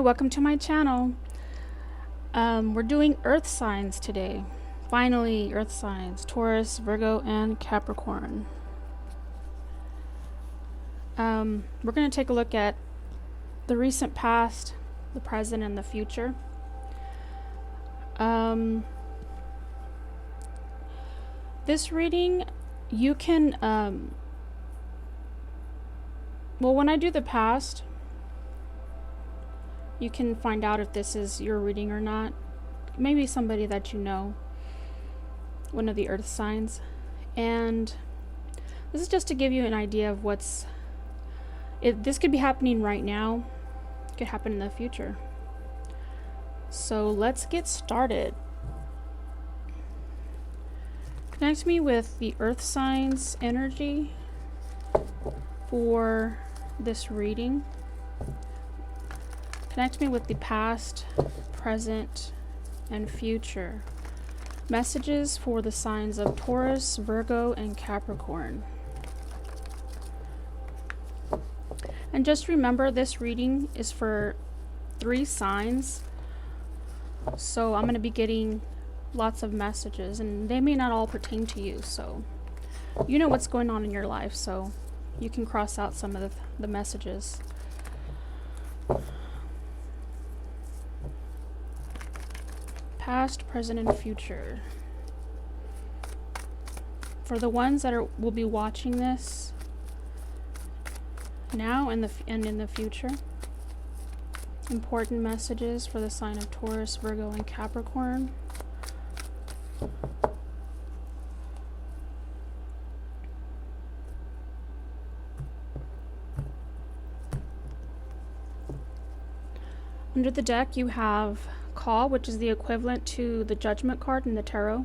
welcome to my channel. We're doing earth signs today. Finally, earth signs: Taurus, Virgo, and Capricorn. We're going to take a look at the recent past, the present, and the future. This reading, you can, well, when I do the past, you can find out if this is your reading or not. Maybe somebody that you know, one of the earth signs. And this is just to give you an idea of this could be happening right now. It could happen in the future. So let's get started. Connect me with the earth signs energy for this reading. Connect me with the past, present, and future. Messages for the signs of Taurus, Virgo, and Capricorn. And just remember, this reading is for 3 signs. So I'm going to be getting lots of messages, and they may not all pertain to you. So you know what's going on in your life, so you can cross out some of the messages. Past, present, and future. For the ones that will be watching this now and in the future. Important messages for the sign of Taurus, Virgo, and Capricorn. Under the deck you have Call, which is the equivalent to the Judgment card in the tarot.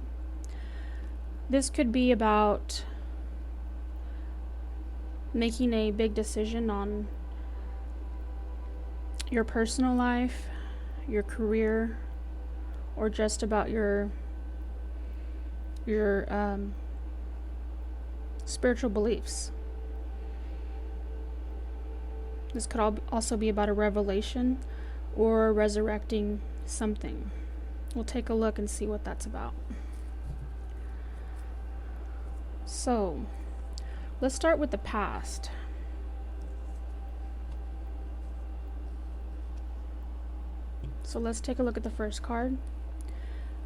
This could be about making a big decision on your personal life, your career, or just about your spiritual beliefs. This could also be about a revelation or resurrecting something. We'll take a look and see what that's about. So let's start with the past. So let's take a look at the first card.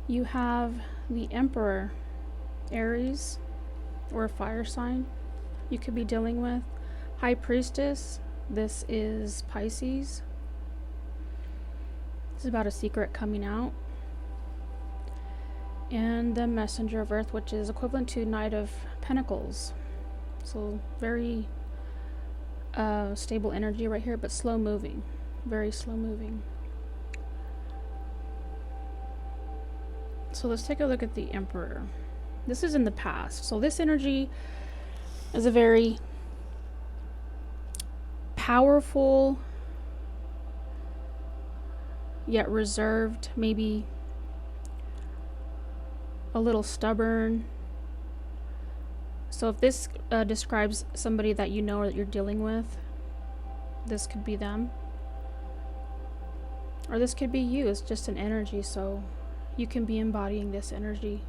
You have the Emperor, Aries, or a fire sign you could be dealing with. High Priestess, this is Pisces. This is about a secret coming out. And the Messenger of Earth, which is equivalent to Knight of Pentacles. So very stable energy right here, but slow moving. Very slow moving. So let's take a look at the Emperor. This is in the past. So this energy is a very powerful, yet reserved, maybe a little stubborn. So if this describes somebody that you know or that you're dealing with, this could be them. Or this could be you. It's just an energy, so you can be embodying this energy.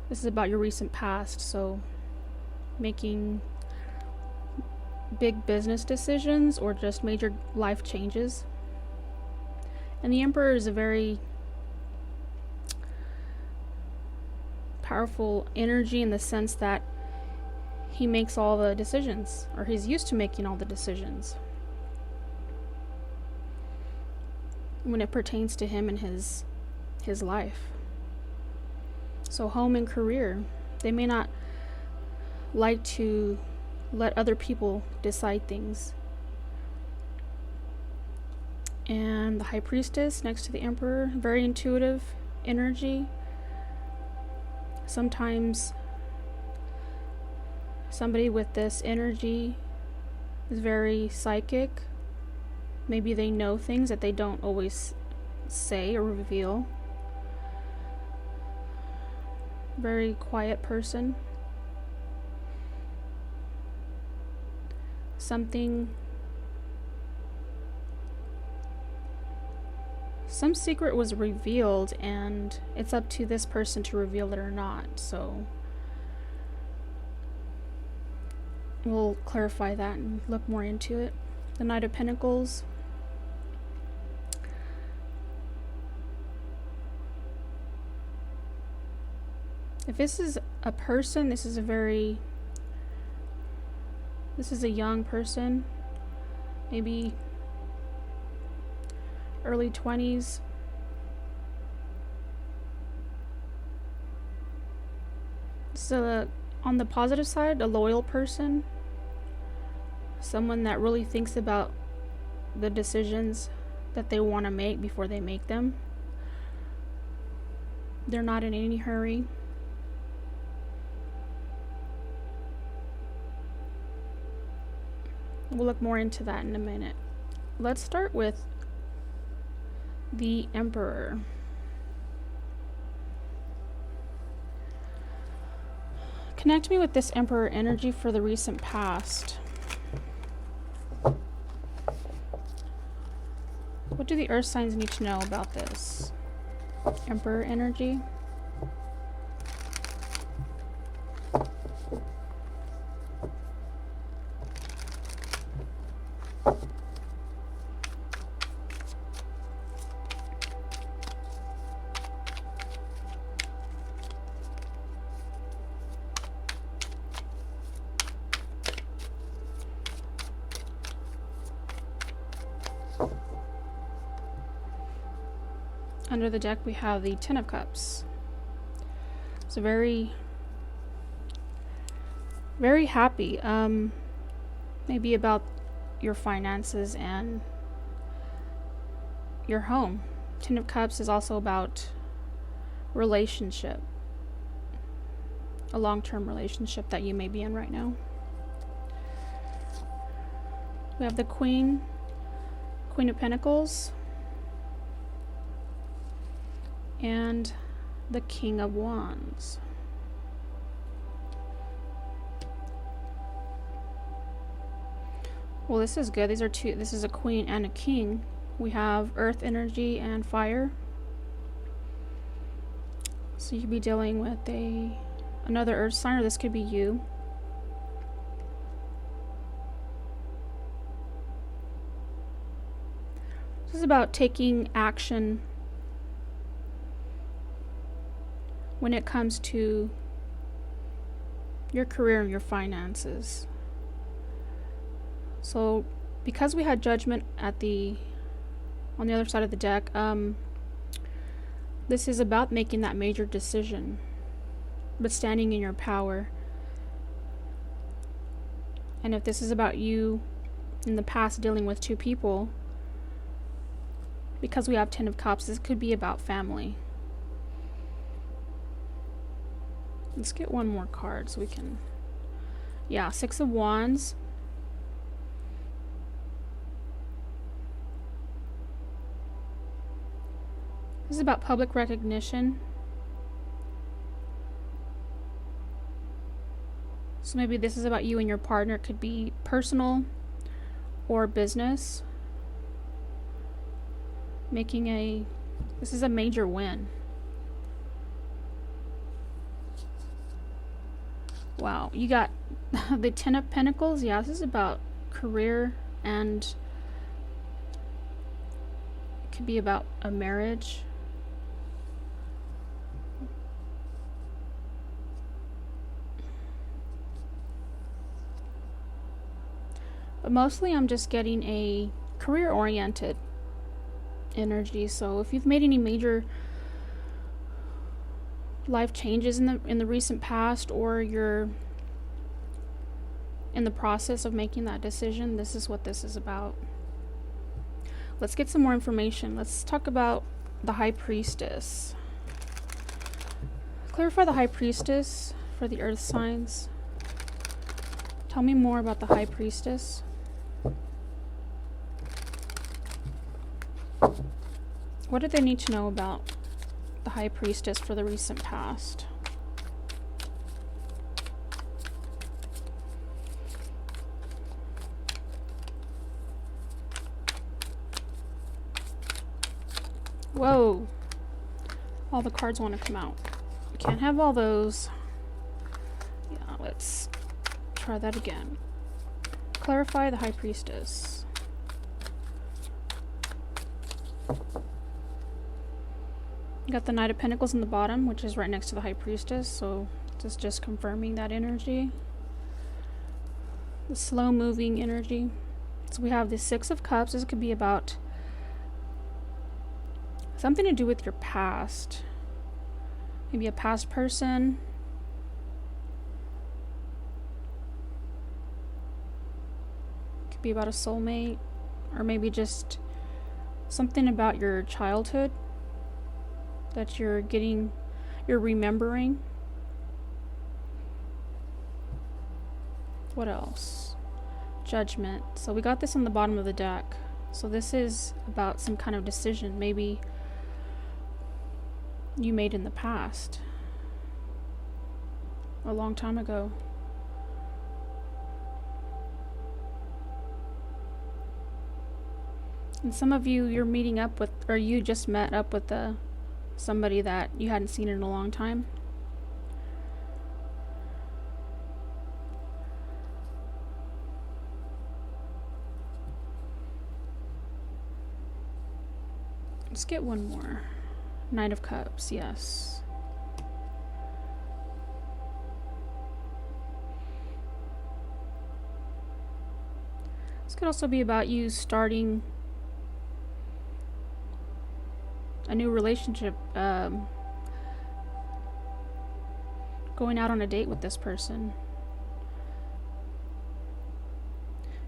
This is about your recent past, so making big business decisions or just major life changes. And the Emperor is a very powerful energy in the sense that he makes all the decisions, or he's used to making all the decisions when it pertains to him and his life. So home and career, they may not like to let other people decide things. And the High Priestess next to the Emperor, very intuitive energy. Sometimes somebody with this energy is very psychic. Maybe they know things that they don't always say or reveal. Very quiet person. something some secret was revealed, and it's up to this person to reveal it or not. So we'll clarify that and look more into it. The Knight of Pentacles. If this is a person, this is a young person, maybe early 20s. So on the positive side, a loyal person, someone that really thinks about the decisions that they want to make before they make them. They're not in any hurry. We'll look more into that in a minute. Let's start with the Emperor. Connect me with this Emperor energy for the recent past. What do the earth signs need to know about this Emperor energy? Under the deck we have the Ten of Cups. So very, very happy. Maybe about your finances and your home. Ten of Cups is also about relationship. A long-term relationship that you may be in right now. We have the Queen of Pentacles. And the King of Wands. Well, this is good. This is a queen and a king. We have earth energy and fire. So you could be dealing with another earth sign, or this could be you. This is about taking action when it comes to your career and your finances. So because we had Judgment on the other side of the deck, this is about making that major decision, but standing in your power. And if this is about you in the past dealing with two people, because we have Ten of Cups, this could be about family. Let's get one more card so we can... Yeah, Six of Wands. This is about public recognition. So maybe this is about you and your partner. It could be personal or business. This is a major win. Wow, you got the Ten of Pentacles. Yeah, this is about career, and it could be about a marriage. But mostly I'm just getting a career-oriented energy. So if you've made any major life changes in the recent past, or you're in the process of making that decision, this is what this is about. Let's get some more information. Let's talk about the High Priestess. Clarify the High Priestess for the earth signs. Tell me more about the High Priestess. What do they need to know about the High Priestess for the recent past? Whoa. All the cards want to come out. Can't have all those. Yeah, let's try that again. Clarify the High Priestess. You got the Knight of Pentacles in the bottom, which is right next to the High Priestess, so this is just confirming that energy. The slow moving energy. So we have the Six of Cups. This could be about something to do with your past. Maybe a past person. Could be about a soulmate, or maybe just something about your childhood that you're remembering. What else? Judgment. So we got this on the bottom of the deck. So this is about some kind of decision maybe you made in the past, a long time ago. And some of you, you're meeting up with, or you just met up with somebody that you hadn't seen in a long time. Let's get one more. Knight of Cups, yes. This could also be about you starting a new relationship, going out on a date with this person.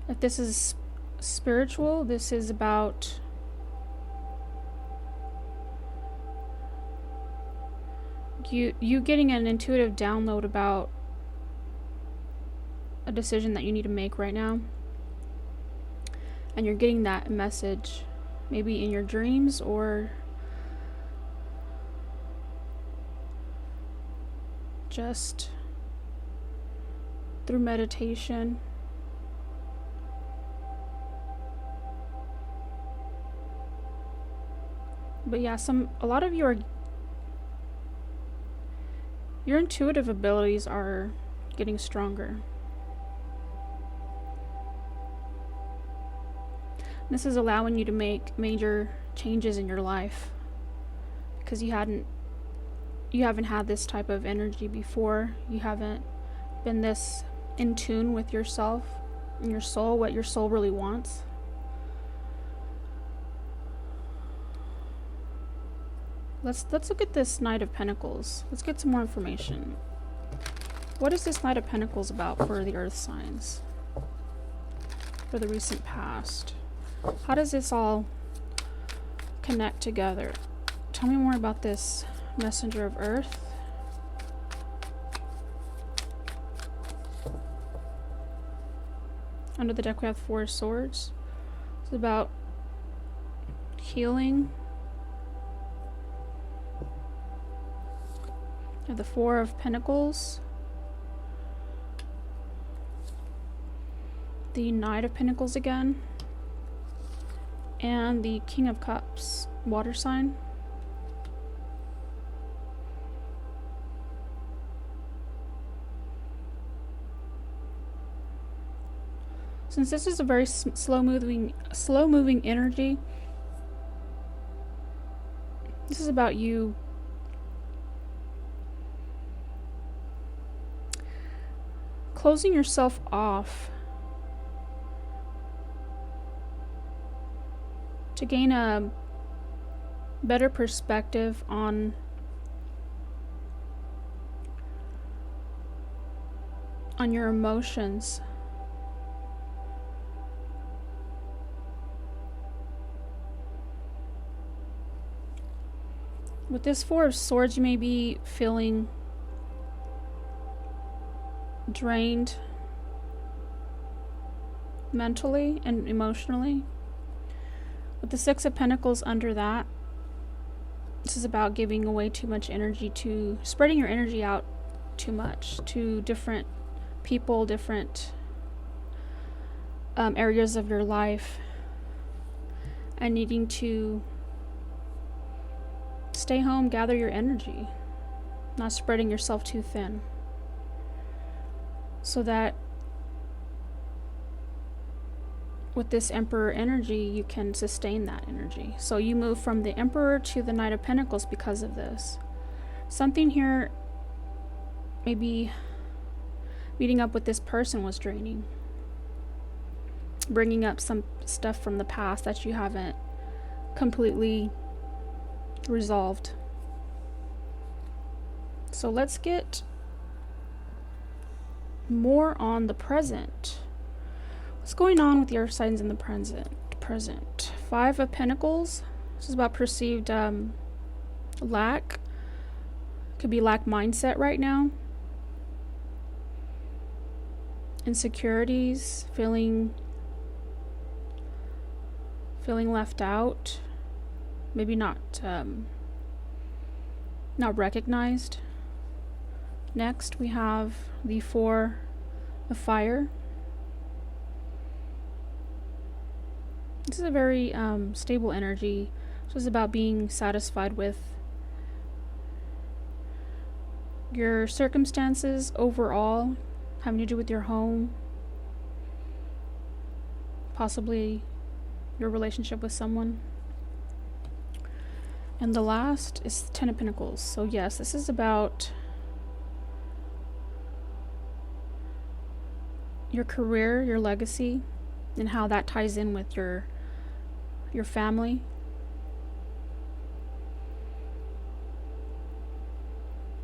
If this is spiritual, this is about you getting an intuitive download about a decision that you need to make right now. And you're getting that message maybe in your dreams or just through meditation. But yeah, a lot of your intuitive abilities are getting stronger. This is allowing you to make major changes in your life because you haven't had this type of energy before. You haven't been this in tune with yourself and your soul, what your soul really wants. Let's look at this Knight of Pentacles. Let's get some more information. What is this Knight of Pentacles about for the Earth signs? For the recent past. How does this all connect together? Tell me more about this Messenger of Earth. Under the deck we have Four of Swords. It's about healing. We have the Four of Pentacles. The Knight of Pentacles again. And the King of Cups, water sign. Since this is a very slow moving energy, this is about you closing yourself off to gain a better perspective on your emotions. With this Four of Swords, you may be feeling drained mentally and emotionally. With the Six of Pentacles under that, this is about giving away too much energy, to spreading your energy out too much to different people, different areas of your life, and needing to stay home, gather your energy, not spreading yourself too thin, so that with this Emperor energy, you can sustain that energy. So you move from the Emperor to the Knight of Pentacles because of this. Something here, maybe meeting up with this person was draining. Bringing up some stuff from the past that you haven't completely resolved. So let's get more on the present. What's going on with the earth signs in the present? Five of Pentacles. This is about perceived lack. Could be lack mindset right now. Insecurities, feeling left out. Maybe not recognized. Next, we have the Four of Fire. This is a very stable energy. This is about being satisfied with your circumstances overall, having to do with your home, possibly your relationship with someone. And the last is the Ten of Pentacles. So yes, this is about your career, your legacy, and how that ties in with your family.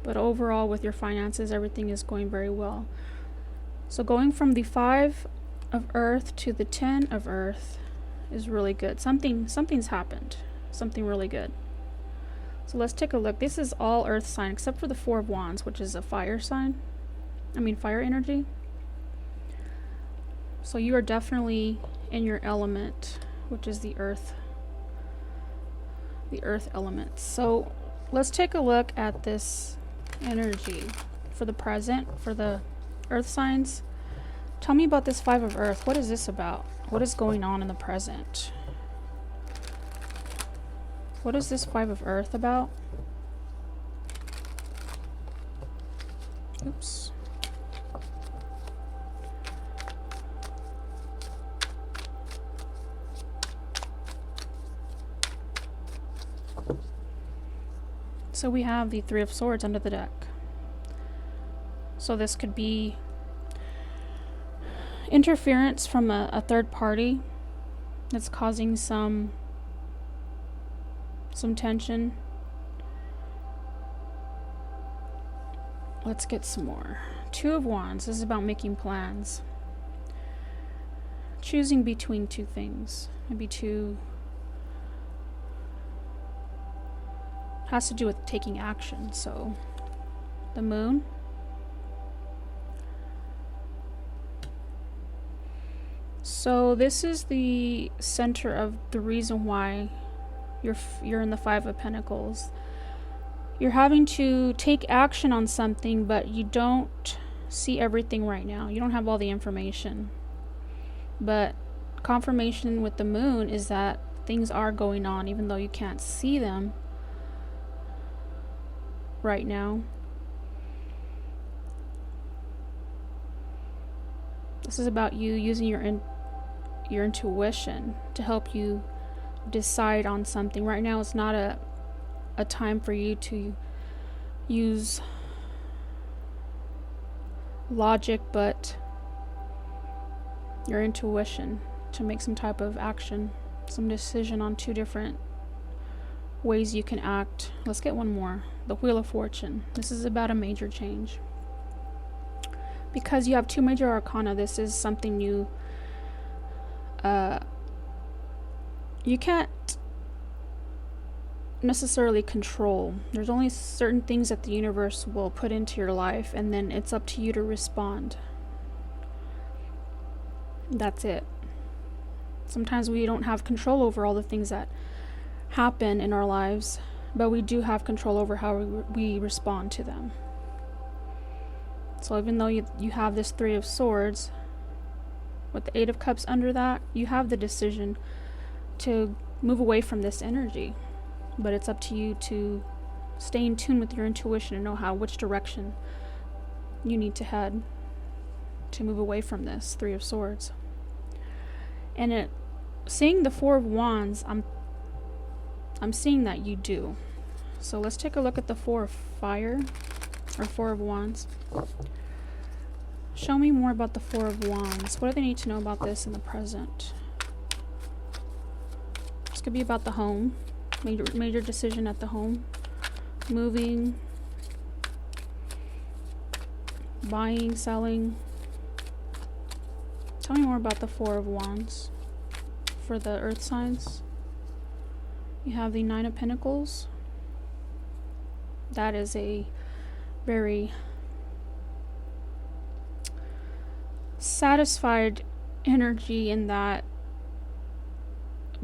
But overall, with your finances, everything is going very well. So going from the Five of Earth to the Ten of Earth is really good. Something's happened. Something really good. So let's take a look. This is all earth sign except for the Four of Wands, which is a fire sign. Fire energy. So you are definitely in your element, which is the earth element. So let's take a look at this energy for the present, for the earth signs. Tell me about this Five of Earth. What is this about? What is going on in the present? What is this Five of Earth about? Oops. So we have the Three of Swords under the deck. So this could be interference from a third party that's causing some tension. Let's get some more. Two of Wands. This is about making plans. Choosing between two things. Maybe two. Has to do with taking action. So the Moon. So this is the center of the reason why you're in the Five of Pentacles. You're having to take action on something, but you don't see everything right now. You don't have all the information. But confirmation with the Moon is that things are going on, even though you can't see them right now. This is about you using your intuition to help you decide on something. Right now it's not a time for you to use logic, but your intuition to make some type of action, some decision on two different ways you can act. Let's get one more. The Wheel of Fortune. This is about a major change. Because you have two major arcana, this is something you can't necessarily control. There's only certain things that the universe will put into your life, and then it's up to you to respond. That's it. Sometimes we don't have control over all the things that happen in our lives, but we do have control over how we respond to them. So even though you have this Three of Swords with the Eight of Cups under that, you have the decision to move away from this energy, but it's up to you to stay in tune with your intuition and know which direction you need to head to move away from this Three of Swords. And seeing the Four of Wands, I'm seeing that you do. So let's take a look at the Four of Fire, or Four of Wands. Show me more about the Four of Wands. What do they need to know about this in the present? This could be about the home. Major decision at the home. Moving. Buying, selling. Tell me more about the Four of Wands for the earth signs. You have the Nine of Pentacles. That is a very satisfied energy, in that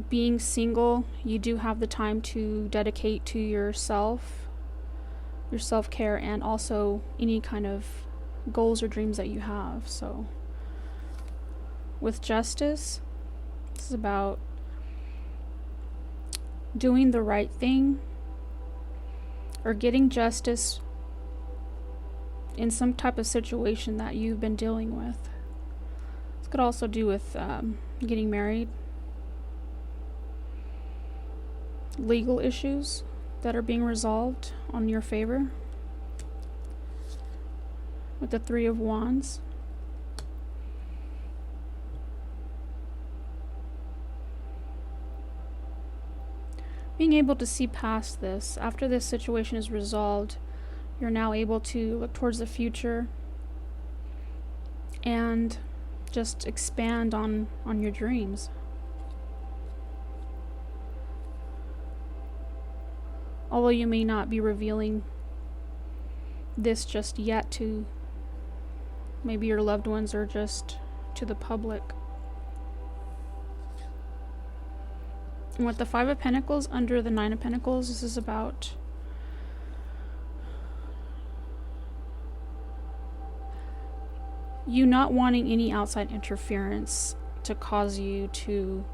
being single, you do have the time to dedicate to yourself, your self-care, and also any kind of goals or dreams that you have. So with Justice, this is about doing the right thing or getting justice in some type of situation that you've been dealing with. This could also do with getting married, legal issues that are being resolved on your favor with the Three of Wands. Being able to see past this, after this situation is resolved, you're now able to look towards the future and just expand on your dreams. Although you may not be revealing this just yet to maybe your loved ones or just to the public. And with the Five of Pentacles under the Nine of Pentacles, this is about you not wanting any outside interference to cause you to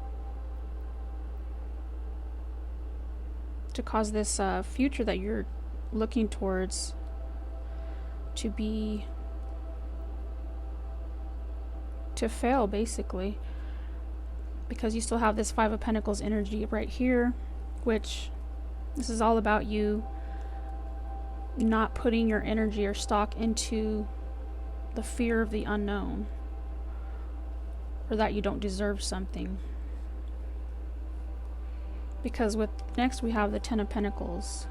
cause this future that you're looking towards to fail, basically, because you still have this Five of Pentacles energy right here, which this is all about you not putting your energy or stock into the fear of the unknown, or that you don't deserve something. Because next we have the Ten of Pentacles,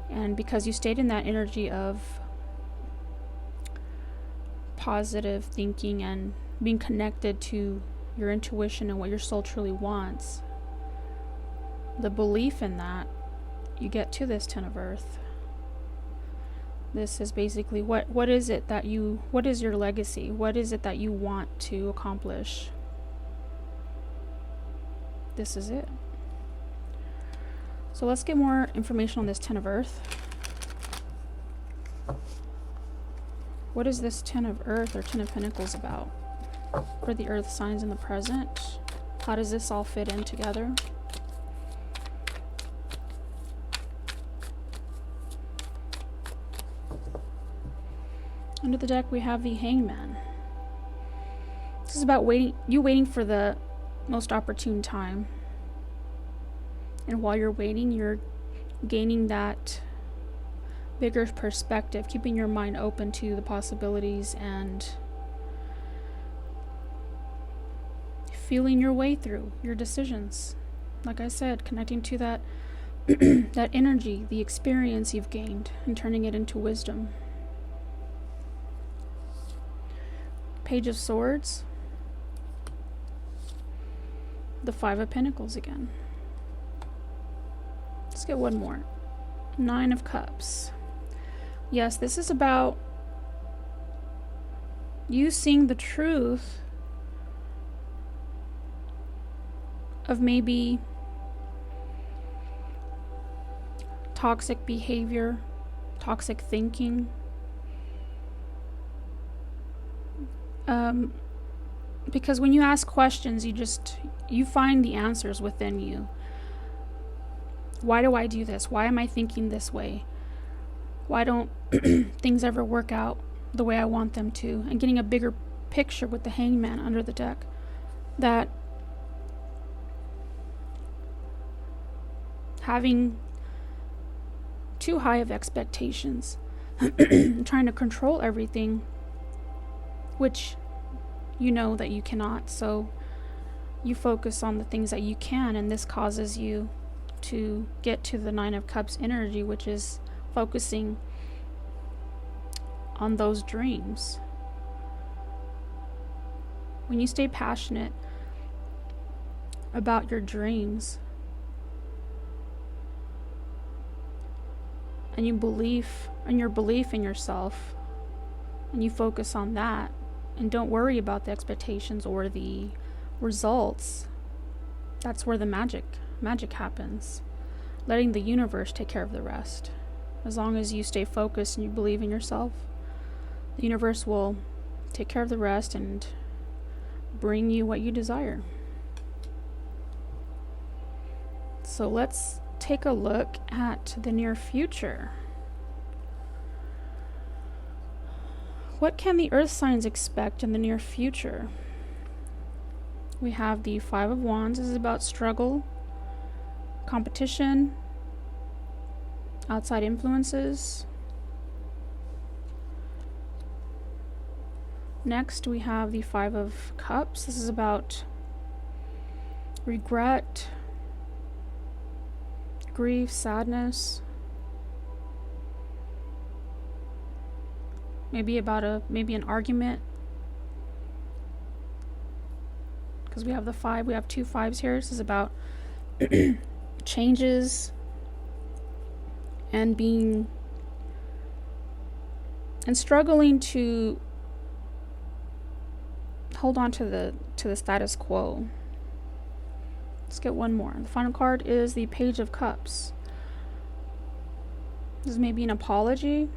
and because you stayed in that energy of positive thinking and being connected to your intuition and what your soul truly wants, the belief in that, you get to this Ten of Earth. This is basically what is it that what is your legacy? What is it that you want to accomplish? This is it. So let's get more information on this Ten of Earth. What is this Ten of Earth or Ten of Pentacles about for the earth signs in the present? How does this all fit in together? Under the deck we have the Hangman. This is about waiting for the most opportune time. And while you're waiting, you're gaining that bigger perspective, keeping your mind open to the possibilities and feeling your way through your decisions. Like I said, connecting to that that energy, the experience you've gained, and turning it into wisdom. Page of Swords. The Five of Pentacles again. Let's get one more. Nine of Cups. Yes, this is about you seeing the truth of maybe toxic behavior, toxic thinking. Because when you ask questions, you find the answers within you. Why do I do this? Why am I thinking this way? Why don't things ever work out the way I want them to? And getting a bigger picture with the Hangman under the deck. That having too high of expectations, trying to control everything, which you know that you cannot, so you focus on the things that you can, and this causes you to get to the Nine of Cups energy, which is focusing on those dreams. When you stay passionate about your dreams and your belief in yourself, and you focus on that and don't worry about the expectations or the results, that's where the magic happens. Letting the universe take care of the rest. As long as you stay focused and you believe in yourself, the universe will take care of the rest and bring you what you desire. So let's take a look at the near future. What can the earth signs expect in the near future? We have the Five of Wands. This is about struggle, competition, outside influences. Next, we have the Five of Cups. This is about regret, grief, sadness. Maybe an argument. Because we have the 5, we have 2 5s here. This is about changes and struggling to hold on to the status quo. Let's get one more. The final card is the Page of Cups. This is maybe an apology,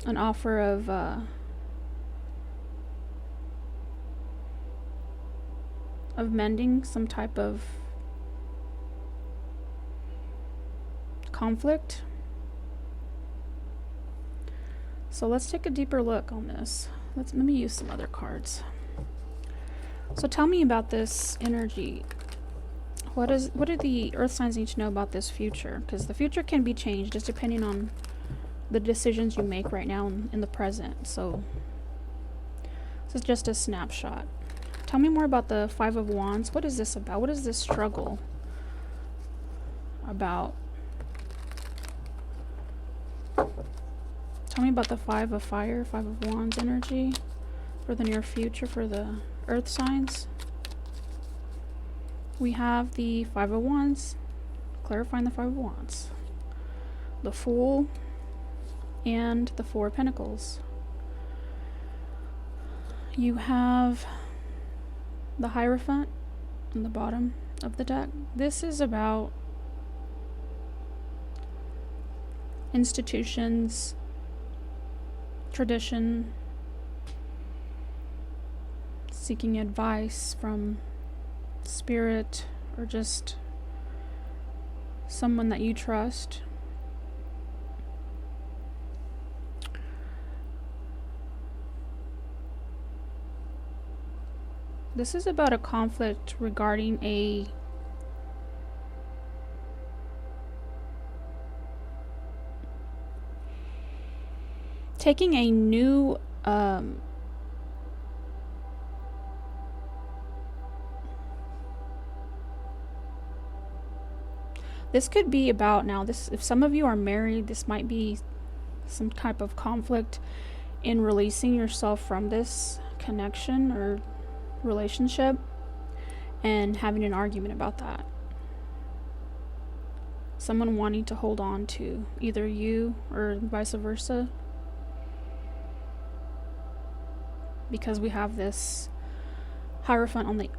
an offer of mending some type of conflict. So let's take a deeper look on this. Let me use some other cards. So tell me about this energy. What do the earth signs need to know about this future? Because the future can be changed just depending on the decisions you make right now in the present. So this is just a snapshot. Tell me more about the Five of Wands. What is this about? What is this struggle about? Tell me about the Five of Fire, Five of Wands energy for the near future for the earth signs. We have the Five of Wands, clarifying the Five of Wands, the Fool, and the Four of Pentacles. You have the Hierophant on the bottom of the deck. This is about institutions, tradition, seeking advice from spirit or just someone that you trust. This is about a conflict regarding taking a new this could be about now this, if some of you are married, this might be some type of conflict in releasing yourself from this connection or relationship and having an argument about that. Someone wanting to hold on to either you or vice versa. Because we have this Hierophant on the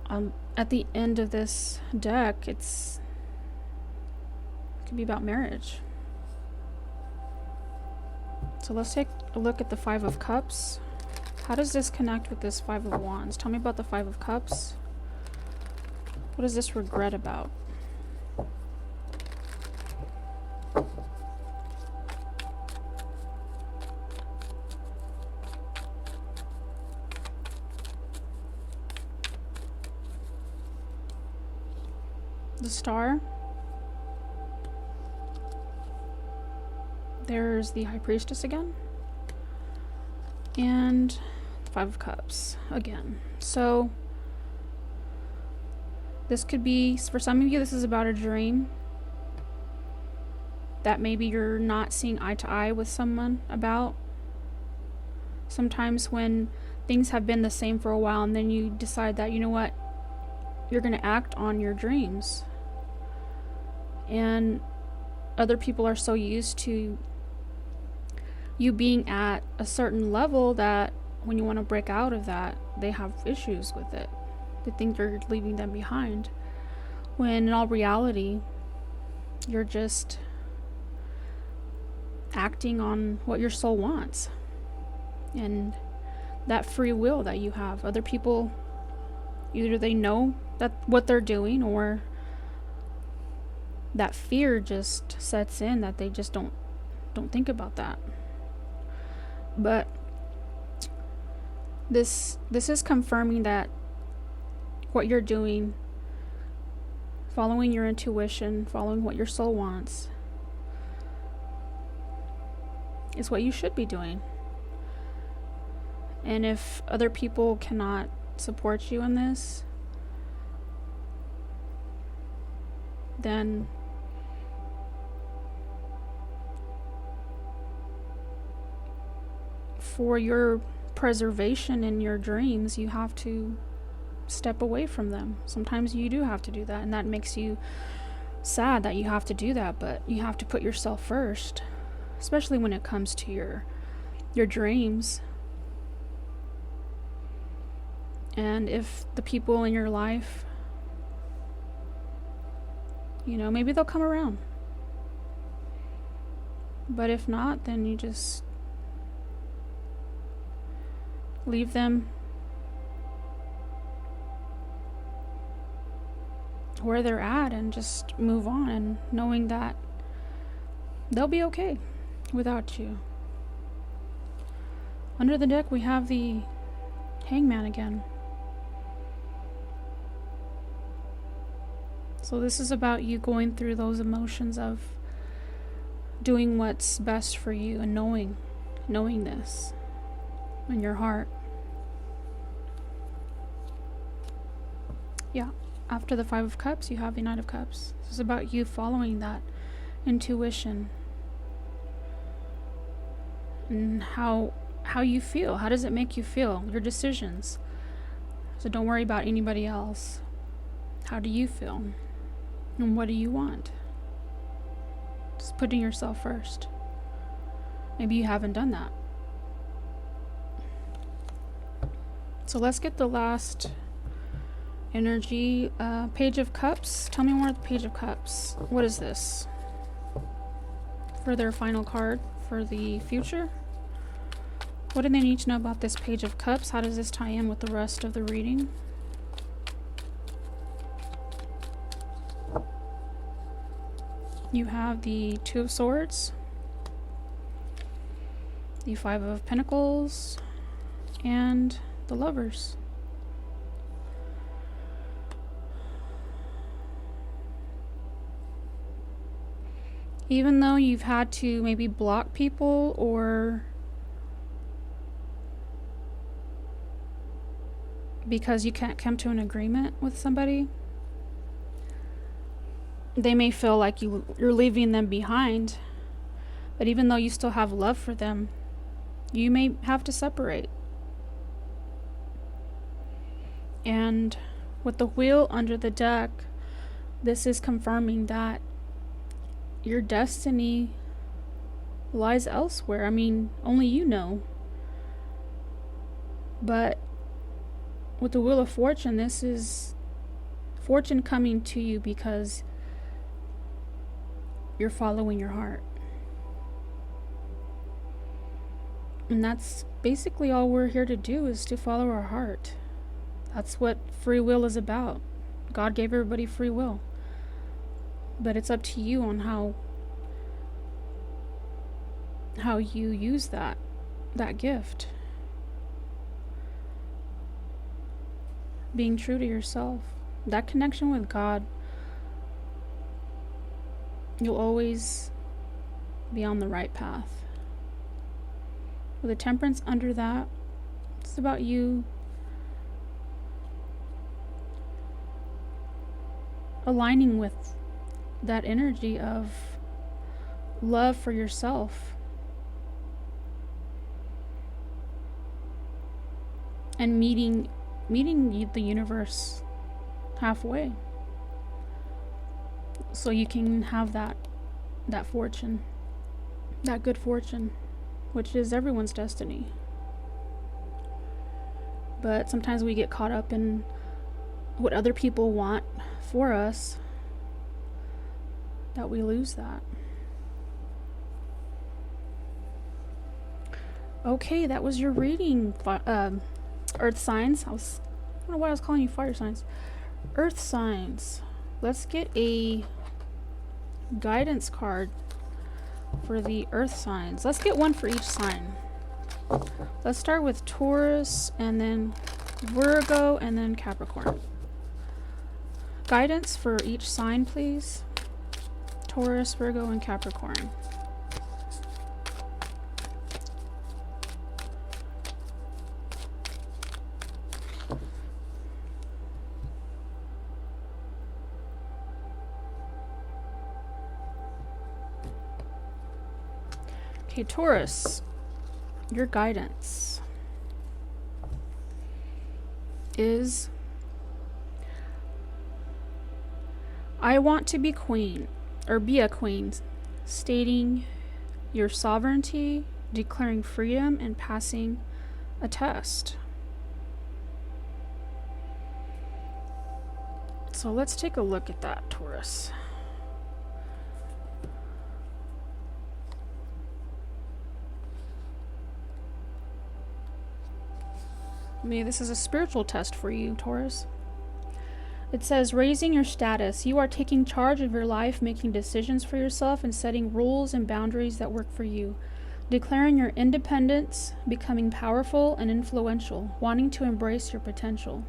at the end of this deck. It could be about marriage. So let's take a look at the Five of Cups. How does this connect with this Five of Wands? Tell me about the Five of Cups. What is this regret about? the Star. There's the High Priestess again. And Five of Cups again. So this could be, for some of you, this is about a dream that maybe you're not seeing eye to eye with someone about. Sometimes when things have been the same for a while and then you decide that, you know what, you're going to act on your dreams. And other people are so used to you being at a certain level that when you want to break out of that, they have issues with it. They think you're leaving them behind. When in all reality, you're just acting on what your soul wants. And that free will that you have. Other people, either they know that what they're doing, or that fear just sets in that they just don't think about that. But this is confirming that what you're doing, following your intuition, following what your soul wants, is what you should be doing. And if other people cannot support you in this, then for your preservation in your dreams, you have to step away from them. Sometimes you do have to do that, and that makes you sad that you have to do that, but you have to put yourself first, especially when it comes to your dreams. And if the people in your life, you know, maybe they'll come around. But if not, then you just leave them where they're at and just move on, and knowing that they'll be okay without you. Under the deck, we have the Hangman again. So this is about you going through those emotions of doing what's best for you and knowing this in your heart. Yeah, after the Five of Cups, you have the Knight of Cups. This is about you following that intuition and how you feel. How does it make you feel? Your decisions. So don't worry about anybody else. How do you feel? And what do you want? Just putting yourself first. Maybe you haven't done that. So let's get the last energy. Page of Cups. Tell me more of the Page of Cups. What is this? For their final card for the future? What do they need to know about this Page of Cups? How does this tie in with the rest of the reading? You have the Two of Swords, the Five of Pentacles, and the Lovers. Even though you've had to maybe block people or because you can't come to an agreement with somebody, they may feel like you're leaving them behind. But even though you still have love for them, you may have to separate. And with the Wheel under the deck, this is confirming that your destiny lies elsewhere. I mean, only you know. But with the Wheel of Fortune, this is fortune coming to you because you're following your heart. And that's basically all we're here to do, is to follow our heart. That's what free will is about. God gave everybody free will. But it's up to you on how you use that gift. Being true to yourself. That connection with God you'll always be on the right path. With a temperance under that, it's about you aligning with that energy of love for yourself and meeting the universe halfway, so you can have that fortune, that good fortune, which is everyone's destiny. But sometimes we get caught up in what other people want for us that we lose that. Okay, that was your reading, Earth signs. I don't know why I was calling you fire signs. Earth signs. Let's get a guidance card for the Earth signs. Let's get one for each sign. Let's start with Taurus, and then Virgo, and then Capricorn. Guidance for each sign, please. Taurus, Virgo, and Capricorn. Okay, Taurus, your guidance is, I want to be queen, or be a queen, stating your sovereignty, declaring freedom, and passing a test. So let's take a look at that, Taurus. Maybe this is a spiritual test for you, Taurus. It says, raising your status. You are taking charge of your life, making decisions for yourself, and setting rules and boundaries that work for you. Declaring your independence, becoming powerful and influential, wanting to embrace your potential.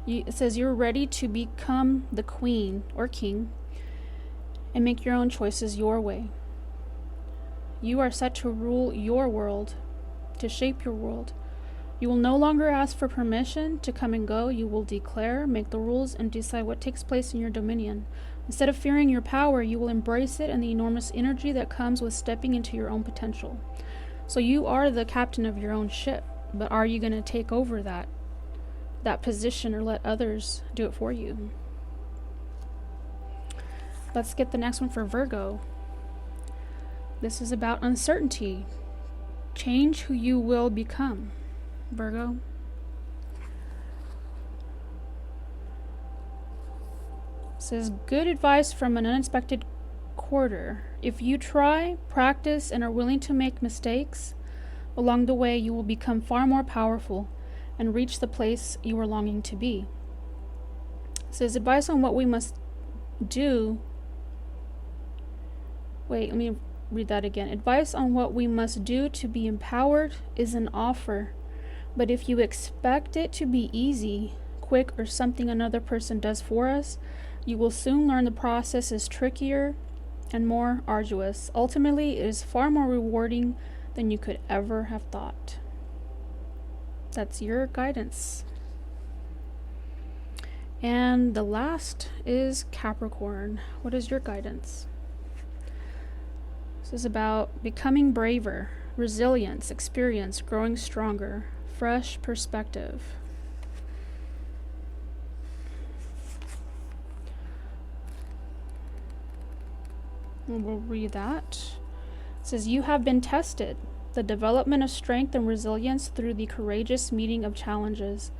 It says you're ready to become the queen or king and make your own choices your way. You are set to rule your world, to shape your world. You will no longer ask for permission to come and go. You will declare, make the rules, and decide what takes place in your dominion. Instead of fearing your power, you will embrace it and the enormous energy that comes with stepping into your own potential. So you are the captain of your own ship, but are you going to take over that position or let others do it for you? Let's get the next one for Virgo. This is about uncertainty. Change who you will become. Virgo. It says, good advice from an unexpected quarter. If you try, practice, and are willing to make mistakes along the way, you will become far more powerful and reach the place you are longing to be. It says, advice on what we must do. Wait, let me read that again. Advice on what we must do to be empowered is an offer. But if you expect it to be easy, quick, or something another person does for us, you will soon learn the process is trickier and more arduous. Ultimately, it is far more rewarding than you could ever have thought. That's your guidance. And the last is Capricorn. What is your guidance? This is about becoming braver, resilience, experience, growing stronger, fresh perspective. And we'll read that. It says, you have been tested. The development of strength and resilience through the courageous meeting of challenges.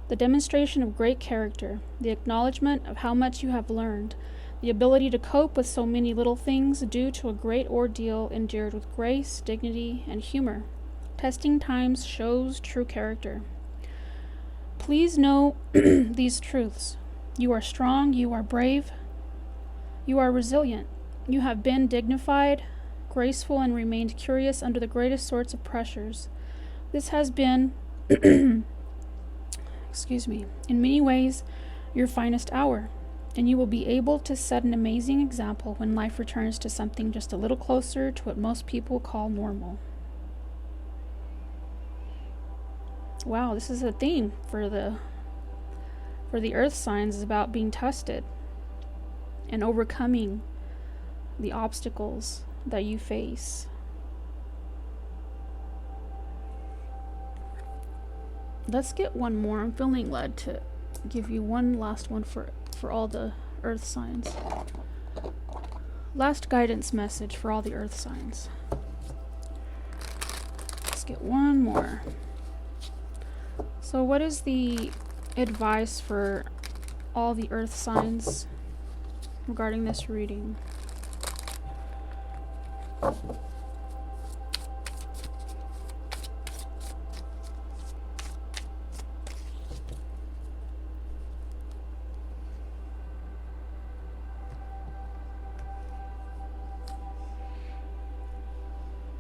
The demonstration of great character. The acknowledgement of how much you have learned. The ability to cope with so many little things due to a great ordeal endured with grace, dignity, and humor. Testing times shows true character. Please know these truths. You are strong, you are brave, you are resilient. You have been dignified, graceful, and remained curious under the greatest sorts of pressures. This has been, in many ways, your finest hour. And you will be able to set an amazing example when life returns to something just a little closer to what most people call normal. Wow, this is a theme for the earth signs, is about being tested and overcoming the obstacles that you face. Let's get one more. I'm feeling led to give you one last one for all the earth signs. Last guidance message for all the earth signs. Let's get one more. So what is the advice for all the earth signs regarding this reading?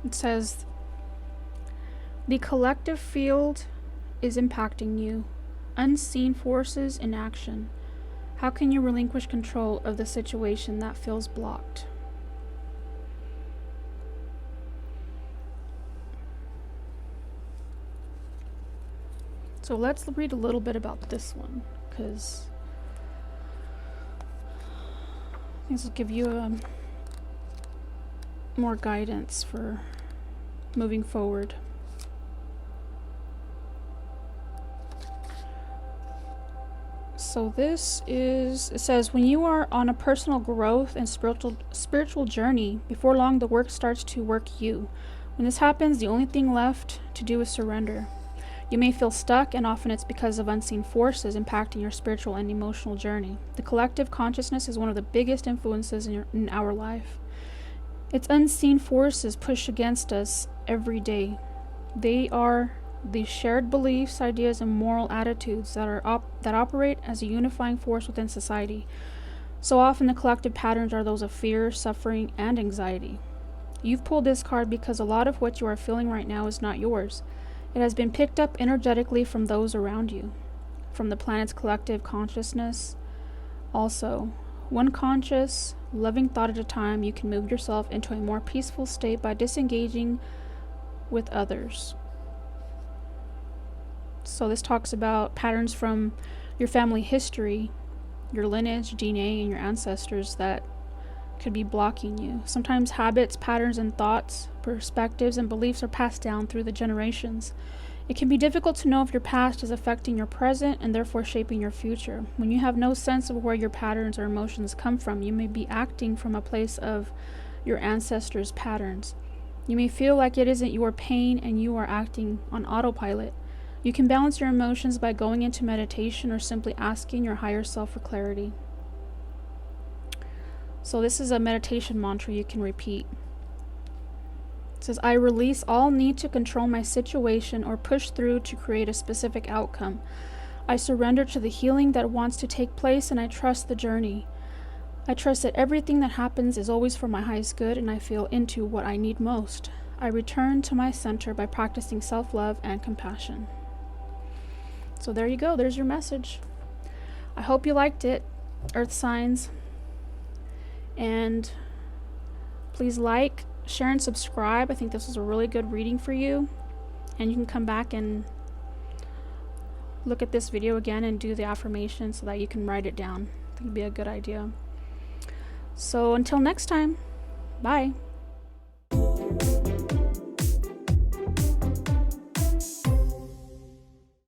It says, the collective field is impacting you. Unseen forces in action. How can you relinquish control of the situation that feels blocked? So let's read a little bit about this one, because this will give you more guidance for moving forward. So this is, it says, when you are on a personal growth and spiritual journey, before long the work starts to work you. When this happens, the only thing left to do is surrender. You may feel stuck, and often it's because of unseen forces impacting your spiritual and emotional journey. The collective consciousness is one of the biggest influences in our life. Its unseen forces push against us every day. They are the shared beliefs, ideas, and moral attitudes that operate as a unifying force within society. So often the collective patterns are those of fear, suffering, and anxiety. You've pulled this card because a lot of what you are feeling right now is not yours. It has been picked up energetically from those around you, from the planet's collective consciousness. Also, one conscious, loving thought at a time, you can move yourself into a more peaceful state by disengaging with others. So this talks about patterns from your family history, your lineage, DNA, and your ancestors that could be blocking you. Sometimes habits, patterns, and thoughts, perspectives, and beliefs are passed down through the generations. It can be difficult to know if your past is affecting your present and therefore shaping your future. When you have no sense of where your patterns or emotions come from, you may be acting from a place of your ancestors' patterns. You may feel like it isn't your pain and you are acting on autopilot. You can balance your emotions by going into meditation or simply asking your higher self for clarity. So this is a meditation mantra you can repeat. It says, I release all need to control my situation or push through to create a specific outcome. I surrender to the healing that wants to take place, and I trust the journey. I trust that everything that happens is always for my highest good, and I feel into what I need most. I return to my center by practicing self-love and compassion. So there you go. There's your message. I hope you liked it, Earth signs. And please like, share, and subscribe. I think this was a really good reading for you. And you can come back and look at this video again and do the affirmation so that you can write it down. I think it'd be a good idea. So until next time, bye.